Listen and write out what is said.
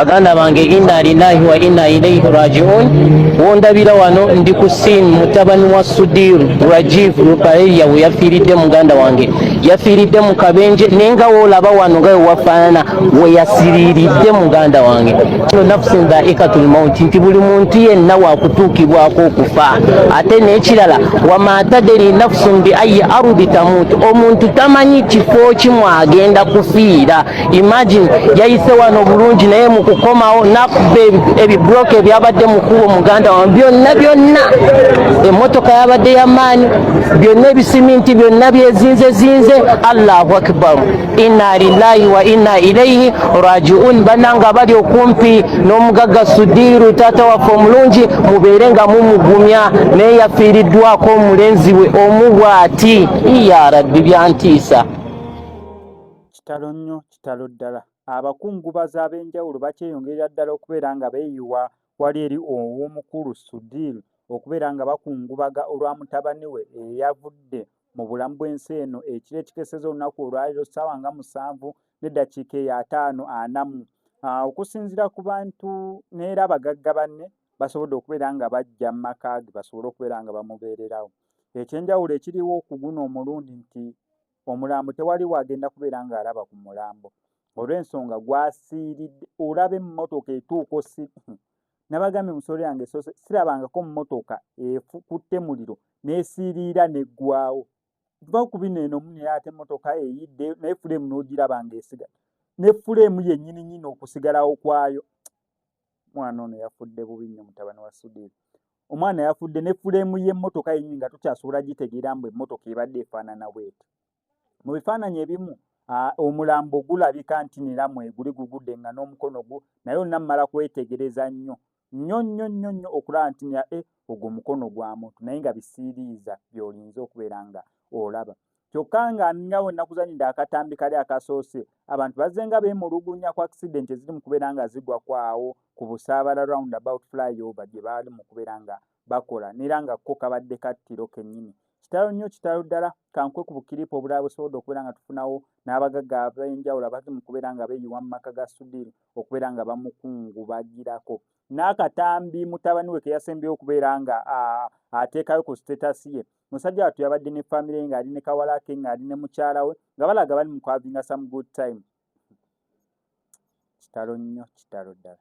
baganda bange inna lillahi wa inna ilaihi rajiun. Wondabira wano ndi ku scene mutabani wa Sudir Rajiv Rupareya we yafiiridde muganda wange yafiiridde mu kabenje nenga wolaba wano nga wafaanana we yasiriiridde muganda wange. Nafsin dhaikatul mauti, nti buli muntu yenna wakutuukibwako okufa. Ate n'ekirala wama tadri nafsun bi ayi arudi tamutu, omuntu tamanyi kifo kimu agenda kufiira. Imagine yayise wano bulungi naye mu kukomawo nakuba ebibloke ebyabadde mu kkubo muganda wange byonna emmotoka yabadde y'amaanyi byonna ebisiminti byonna byezinze. Allahu akbar, inna lillahi wa inna ilaihi rajiun. Bananga bali okumpi n'omugagga Sudiru taata waffe omulungi mubeere nga mumugumya, naye yafiiriddwako omulenzi we omubwati. Ya rabbi byantiisa. Kitalo nnyo, kitalo ddala. Abakungubazi ab'enjawulo bakyeyongerera ddala okubeera nga beeyiwa wali eri ow'omukulu Sudiru, okubeera nga bakungubaga olwa mutabani we eyavudde mu bulamu bw'ensi eno ekiro ekikeseza olunaku olwaliro ssaawa nga 7:54. Okusinziira ku bantu neera abagagga banne basobodde okubeera nga bajja mu maka ge basobole okubeera nga bamubeererawo. Ekyenjawulo ekiriwo okuguno omulundi nti omulambo tewali wagenda kubeera nga alaba ku mulambo olw'ensonga gwasiiridde. Olaba emmotoka etuuka nabagambye musolo yange sirabangako mmotoka ekutte muliro n'esiiriira neggwawo. Va ku bino eno muni ate emmotoka eyidde naye fuleemu n'ogiraba ng'esigala ne fuleemu yennyini okusigalawo kwayo. Omwana ono yafudde bubi nnyo mutabani wa Sudiru. Omwana yafudde ne fuleemu y'emmotoka yennyini nga tukyasobola gitegeera mbu emmotoka ebadde efaanana bw'eti. Mu bifaananyi ebimu omulambo gulabika nti niramwe guli gugudde nga n'omukono gwo, naye olunammala kwetegereza nnyo okulaba nti ogwo mukono gwa muntu naye nga bisiiriiza by'olinza okubeera nga olaba. Kyokka nga nga bwe nakuzanyidde akatambi kali akasoose abantu bazze nga beemulugunya ku accident eziri mu kubeera nga zigwako awo ku Busaabala roundabout flyover gye baali mu kubeera nga bakola, neera nga ko kabadde kattiro kennyini. Kitalo nnyo, kitalo ddala. Kankwe ku bukiripo obulala busobodde okubeera nga tufunawo n'abagagga ab'enjawulo abali mu kubeera nga beeyiwa mu maka ga Sudiru okubeera nga bamukungubagirako. N'akatambi mutabani we ke yasembyeyo okubeera nga ateekayo ku status ye. Musajja wattu yabadde ne famire ye ng'ali ne kawala ke ng'ali ne mukyala we nga balaga bali mu kwavinga some good time. Kitalo nnyo, kitalo ddala.